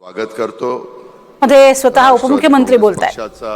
स्वागत करतो। मध्ये स्वतः उपमुख्यमंत्री बोलतायत। पक्षाचा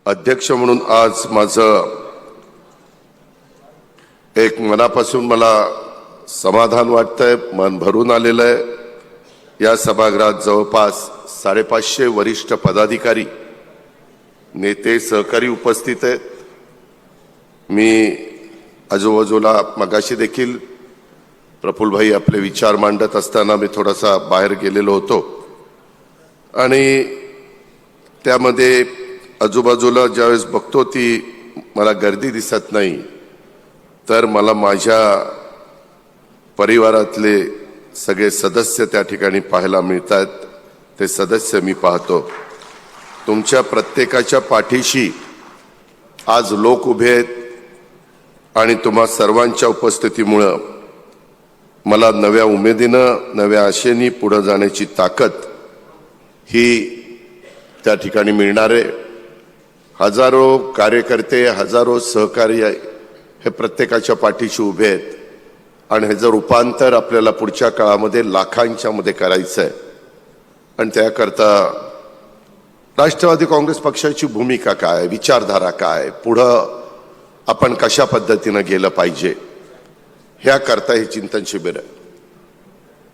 अध्यक्ष म्हणून आज माझं एक मनापासून मला समाधान वाटतंय, मन भरून आलेलं आहे। या सभागृहात जवळपास 550 वरिष्ठ पदाधिकारी, नेते, सहकारी उपस्थित आहेत। मी आजूबाजूला मगाशी देखील प्रफुल्ल भाई आपले विचार मांडत असताना मी थोडासा बाहेर गेलेलो होतो आणि त्यामध्ये आजूबाजूला ज्यावेळेस बघतो ती मला गर्दी दिसत नाही, तर मला माझ्या परिवारातले सगळे सदस्य त्या ठिकाणी पाहायला मिळतात। ते सदस्य मी पाहतो। तुमच्या प्रत्येकाच्या पाठीशी आज लोक उभे आहेत आणि तुम्हा सर्वांच्या उपस्थितीमुळे मला नव्या उमेदीनं, नव्या आशेनी पुढे जाण्याची ताकद ही त्या ठिकाणी मिळणार आहे। हजारो कार्यकर्ते, हजारो सहकारी हे प्रत्येकाच्या पाठीशी उभे आहेत आणि हे जर रूपांतर आपल्याला पुढच्या काळामध्ये लाखांच्या मध्ये करायचं आहे आणि त्याकरता राष्ट्रवादी काँग्रेस पक्षाची भूमिका काय, विचारधारा काय, पुढं आपण कशा पद्धतीने गेलं पाहिजे, ह्या करता हे चिंतन शिबिर आहे।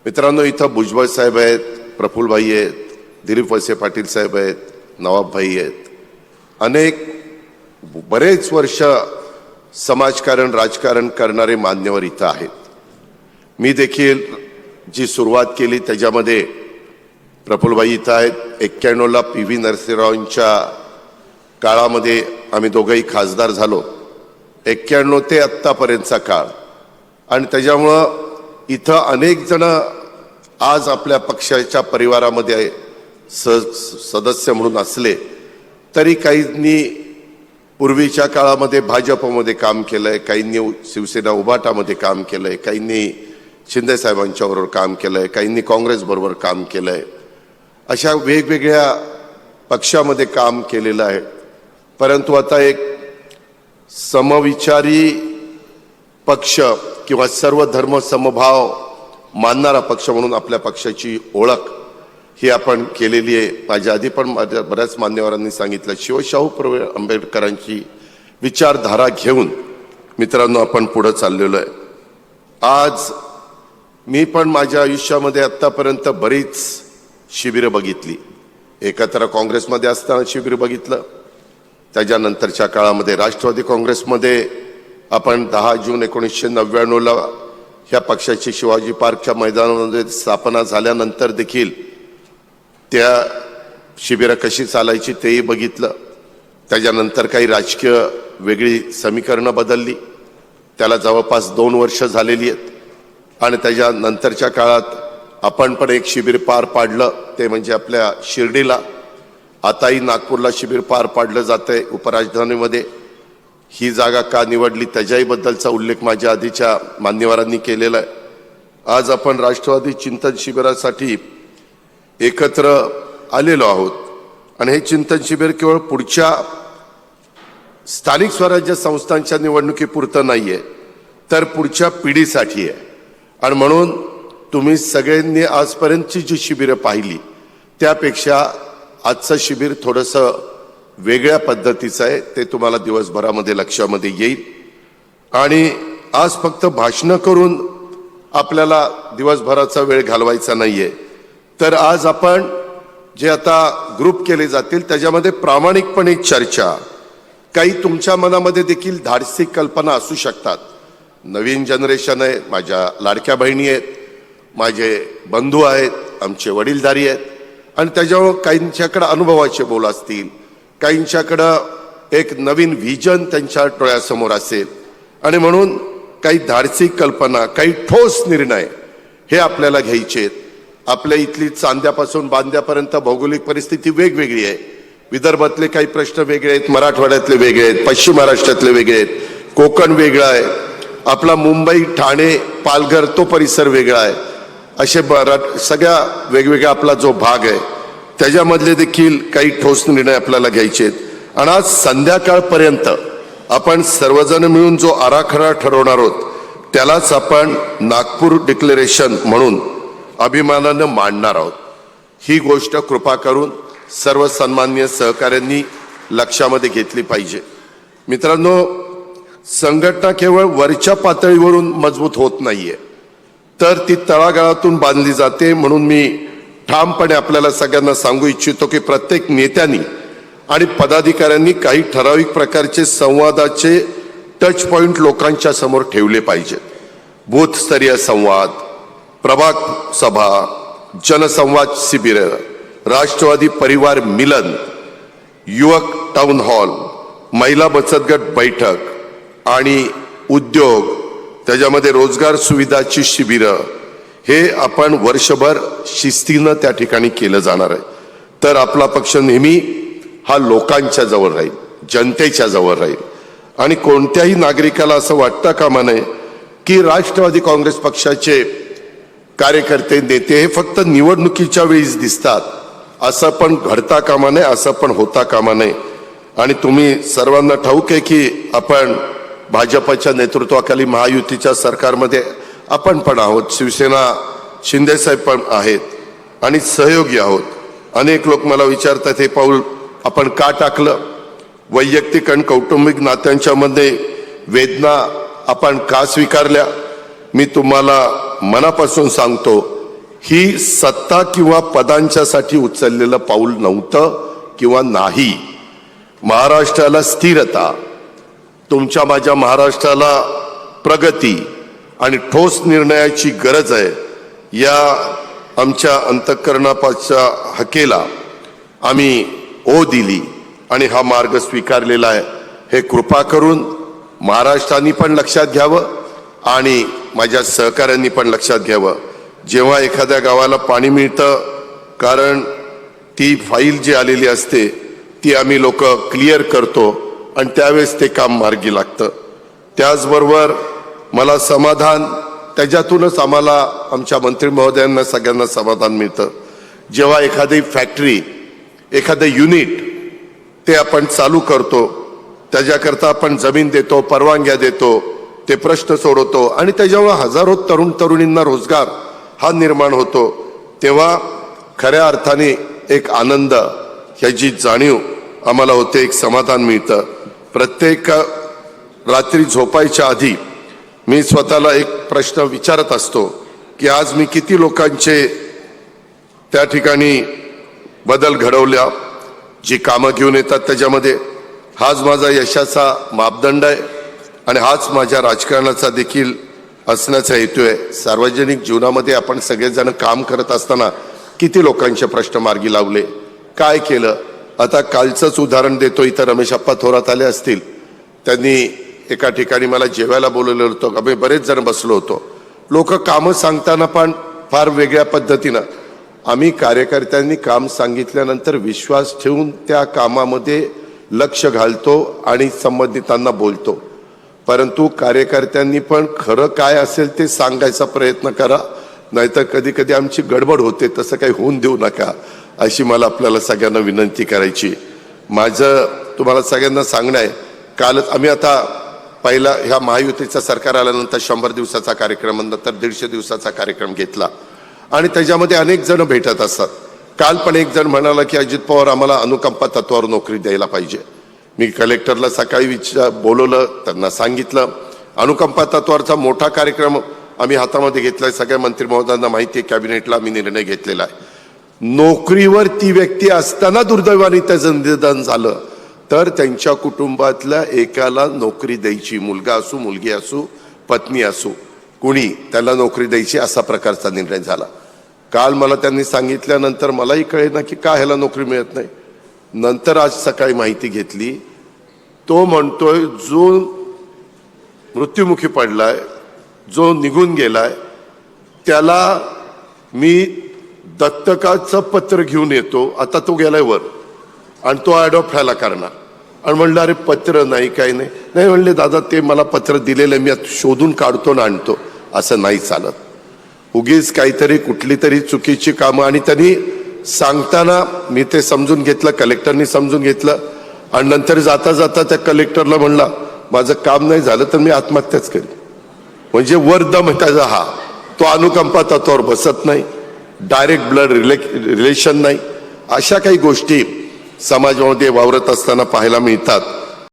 मित्रांनो, इथं भुजबळ साहेब आहेत, प्रफुल्ल भाई आहेत, दिलीप वळसे पाटील साहेब आहेत, नवाब भाई आहेत, अनेक बरेच वर्ष समाजकारण, राजकारण करणारे मान्यवर इथं आहेत। मी देखील जी सुरुवात केली त्याच्यामध्ये प्रफुल्ल भाई इथं आहेत। 91ला PV नरसिंहरावांच्या काळामध्ये आम्ही दोघंही खासदार झालो। 91 ते आत्तापर्यंतचा काळ, आणि त्याच्यामुळं इथं अनेक जण आज आपल्या पक्षाच्या परिवारामध्ये सदस्य म्हणून असले तरी काहींनी पूर्वीच्या काळामध्ये भाजपमध्ये काम केलंय, काहींनी शिवसेना उभाटामध्ये काम केलंय, काहींनी शिंदे साहेबांच्या बरोबर काम केलंय, काहींनी काँग्रेस बरोबर काम केलंय। अशा वेगवेगळ्या पक्षामध्ये काम केलेलं आहे। परंतु आता एक समविचारी पक्ष किंवा सर्व धर्म समभाव मानणारा पक्ष म्हणून आपल्या पक्षाची ओळख ही आपण केलेली आहे। माझ्या आधी पण बऱ्याच मान्यवरांनी सांगितलं, शिवशाहू फुले आंबेडकरांची विचारधारा घेऊन मित्रांनो आपण पुढे चाललेलो आहे। आज मी पण माझ्या आयुष्यामध्ये आतापर्यंत बरीच शिबिरं बघितली। एकत्र काँग्रेसमध्ये असताना शिबिर बघितलं, त्याच्यानंतरच्या काळामध्ये राष्ट्रवादी काँग्रेसमध्ये आपण 10 जून 1999ला ह्या पक्षाची शिवाजी पार्कच्या मैदानामध्ये स्थापना झाल्यानंतर देखील त्या शिबिरं कशी चालायची तेही बघितलं। त्याच्यानंतर काही राजकीय वेगळी समीकरणं बदलली, त्याला जवळपास 2 वर्ष झालेली आहेत। आणि त्याच्यानंतरच्या काळात आपण पण एक शिबिर पार पाडलं, ते म्हणजे आपल्या शिर्डीला। आताही नागपूरला शिबिर पार पाडलं जातंय उपराजधानीमध्ये। ही जागा का निवडली त्याच्याही बद्दलचा उल्लेख माझ्या आधीच्या मान्यवरांनी केलेला आहे। आज आपण राष्ट्रवादी चिंतन शिबिरासाठी एकत्र आलेलो आहोत आणि हे चिंतन शिबिर केवळ पुढच्या स्थानिक स्वराज्य संस्थांच्या निवडणुकीपुरतं नाहीये, तर पुढच्या पिढीसाठी आहे। आणि म्हणून तुम्ही सगळ्यांनी आजपर्यंतची जी शिबिरं पाहिली त्यापेक्षा आजचं शिबिर थोडंसं वेगळ्या पद्धतीचं आहे, ते तुम्हाला दिवसभरामध्ये लक्षामध्ये येईल। आणि आज फक्त भाषणं करून आपल्याला दिवसभराचा वेळ घालवायचा नाहीये, तर आज आपण जे आता ग्रुप केले जातील त्याच्यामध्ये प्रामाणिकपणे चर्चा, काही तुमच्या मनामध्ये देखील धाडसी कल्पना असू शकतात। नवीन जनरेशन आहे, माझ्या लाडक्या बहिणी आहेत, माझे बंधू आहेत, आमचे वडीलधारी आहेत, आणि त्याच्यामुळे काहींच्याकडे अनुभवाचे बोल असतील, काहींच्याकडं एक नवीन व्हिजन त्यांच्या डोळ्यासमोर असेल, आणि म्हणून काही धाडसी कल्पना, काही ठोस निर्णय हे आपल्याला घ्यायचे आहेत। आपल्या इथली चांद्यापासून बांद्यापर्यंत भौगोलिक परिस्थिती वेगवेगळी आहे। विदर्भातले काही प्रश्न वेगळे आहेत, मराठवाड्यातले वेगळे आहेत, पश्चिम महाराष्ट्रातले वेगळे आहेत, कोकण वेगळा आहे, आपला मुंबई, ठाणे, पालघर तो परिसर वेगळा आहे। असे सगळ्या वेगवेगळा आपला जो भाग आहे त्याच्यामधले देखील काही ठोस निर्णय आपल्याला घ्यायचे आहेत। आणि आज संध्याकाळपर्यंत आपण सर्वजण मिळून जो आराखडा ठरवणार आहोत त्यालाच आपण नागपूर डिक्लेरेशन म्हणून अभिमानानं मांडणार आहोत. ही गोष्ट कृपा करून सर्व सन्माननीय सहकाऱ्यांनी लक्षामध्ये घेतली पाहिजे. मित्रांनो, संघटना केवळ वरच्या पातळीवरून मजबूत होत नाहीये, तर ती तळागाळातून बांधली जाते. म्हणून मी ठामपणे आपल्याला सगळ्यांना सांगू इच्छितो की प्रत्येक नेत्यांनी आणि पदाधिकाऱ्यांनी काही ठराविक प्रकारचे संवादाचे टच पॉइंट लोकांच्या समोर ठेवले पाहिजेत. बूथस्तरीय संवाद, प्रभाग सभा, जनसंवाद शिबिर, राष्ट्रवादी परिवार मिलन, युवक टाउन हॉल, महिला बचत गट बैठक आणि उद्योग, त्याच्यामध्ये रोजगार सुविधाची शिबिरं, हे आपण वर्षभर शिस्तीनं त्या ठिकाणी केलं जाणार आहे. तर आपला पक्ष नेहमी हा लोकांच्या जवळ राहील, जनतेच्या जवळ राहील. आणि कोणत्याही नागरिकाला असं वाटता कामा नये की राष्ट्रवादी काँग्रेस पक्षाचे कार्यकर्ते नेते हे फक्त निवडणुकीच्या वेळीच दिसतात, असं पण घडता कामा नये, असं पण होता कामा नये. आणि तुम्ही सर्वांना ठाऊक आहे की आपण भाजपच्या नेतृत्वाखाली महायुतीच्या सरकारमध्ये आपण पण आहोत, शिवसेना शिंदेसाहेब पण आहेत आणि सहयोगी आहोत. अनेक लोक मला विचारतात हे पाऊल आपण का टाकलं, वैयक्तिक आणि कौटुंबिक नात्यांच्या मध्ये वेदना आपण का स्वीकारल्या. मी तुम्हाला मनापासून सांगतो, ही सत्ता किंवा पदांच्यासाठी उचललेलं पाऊल नव्हतं किंवा नाही. महाराष्ट्राला स्थिरता, तुमच्या माझ्या महाराष्ट्राला प्रगती आणि ठोस निर्णयाची गरज आहे. या आमच्या अंतःकरणाच्या हकेला आम्ही ओ दिली आणि हा मार्ग स्वीकारलेला आहे. हे कृपा करून महाराष्ट्राने पण लक्षात घ्यावं आणि माझ्या सहकाऱ्यांनी पण लक्षात घ्यावं. जेव्हा एखाद्या गावाला पाणी मिळतं, कारण ती फाईल जी आलेली असते ती आम्ही लोक क्लिअर करतो आणि त्यावेळेस ते काम मार्गी लागतं. त्याचबरोबर मला समाधान, त्याच्यातूनच आम्हाला आमच्या मंत्री महोदयांना सगळ्यांना समाधान मिळतं, जेव्हा एखादी फॅक्टरी, एखादं युनिट ते आपण चालू करतो, त्याच्याकरता आपण जमीन देतो, परवानग्या देतो, ते प्रश्न सोडवतो आणि त्याच्यामुळे हजारो तरुण तरुणींना रोजगार हा निर्माण होतो, तेव्हा खऱ्या अर्थाने एक आनंद, ह्याची जाणीव आम्हाला होते, एक समाधान मिळतं. प्रत्येक रात्री झोपायच्या आधी मी स्वतःला एक प्रश्न विचारत असतो की आज मी किती लोकांचे त्या ठिकाणी बदल घडवल्या, जी कामं घेऊन येतात त्याच्यामध्ये. हाच माझा यशाचा मापदंड आहे आणि हाच माझ्या राजकारणाचा देखील असण्याचा हेतू आहे. सार्वजनिक जीवनामध्ये आपण सगळेजण काम करत असताना किती लोकांचे प्रश्न मार्गी लावले, काय केलं. आता कालचंच उदाहरण देतो, इथं रमेश अप्पा थोरात आले असतील, त्यांनी एका ठिकाणी मला जेवायला बोलवलं होतं. आम्ही बरेच जण बसलो होतो. लोक कामं सांगताना पण फार वेगळ्या पद्धतीनं, आम्ही कार्यकर्त्यांनी काम सांगितल्यानंतर विश्वास ठेवून त्या कामामध्ये लक्ष घालतो आणि संबंधितांना बोलतो. परंतु कार्यकर्त्यांनी पण खरं काय असेल ते सांगायचा प्रयत्न करा, नाहीतर कधी कधी आमची गडबड होते. तसं काही होऊन देऊ नका, अशी मला आपल्याला सगळ्यांना विनंती करायची. माझं तुम्हाला सगळ्यांना सांगणं आहे, कालच आम्ही आता पहिला ह्या महायुतीचं सरकार आल्यानंतर 100 दिवसाचा कार्यक्रम, नंतर 150 दिवसाचा कार्यक्रम घेतला आणि त्याच्यामध्ये अनेक जण भेटत असतात. काल पण एक जण म्हणाला की अजित पवार आम्हाला अनुकंपा तत्वावर नोकरी द्यायला पाहिजे. मी कलेक्टरला सकाळी बोलवलं, त्यांना सांगितलं अनुकंपा तत्वावरचा मोठा कार्यक्रम आम्ही हातामध्ये घेतलाय. सगळ्या मंत्री महोदयांना माहिती आहे, कॅबिनेटला आम्ही निर्णय घेतलेला आहे. नोकरीवर ती व्यक्ती असताना दुर्दैवाने त्याचं निधन झालं तर त्यांच्या कुटुंबातल्या एकाला नोकरी द्यायची, मुलगा असू, मुलगी असू, पत्नी असू, कुणी त्याला नोकरी द्यायची, असा प्रकारचा निर्णय झाला. काल मला त्यांनी सांगितल्यानंतर मलाही कळेना की का ह्याला नोकरी मिळत नाही. नंतर आज सकाळी माहिती घेतली, तो म्हणतोय जो मृत्युमुखी पडलाय, जो निघून गेलाय, त्याला मी दत्तकाचं पत्र घेऊन येतो. आता तो गेलाय वर आणि तो ॲडॉप्ट व्हायला करणार. आणि म्हणलं अरे पत्र नाही, काही नाही. नाही म्हणले दादा ते मला पत्र दिलेलं मी आता शोधून काढतो ना आणतो. असं नाही चालत. उगीच काहीतरी कुठली तरी चुकीची कामं, आणि त्यांनी सांगताना मी ते समजून घेतलं, कलेक्टरनी समजून घेतलं आणि नंतर जाता जाता त्या कलेक्टरला म्हणला माझं काम नाही झालं तर मी आत्महत्याच करेन. म्हणजे वरदम त्याचा हा, तो अनुकंपा तत्वावर बसत नाही. डायरेक्ट ब्लड रिलेशन नाही, अशा काही गोष्टी समाजामध्ये वावरत असताना पाहायला मिळतात.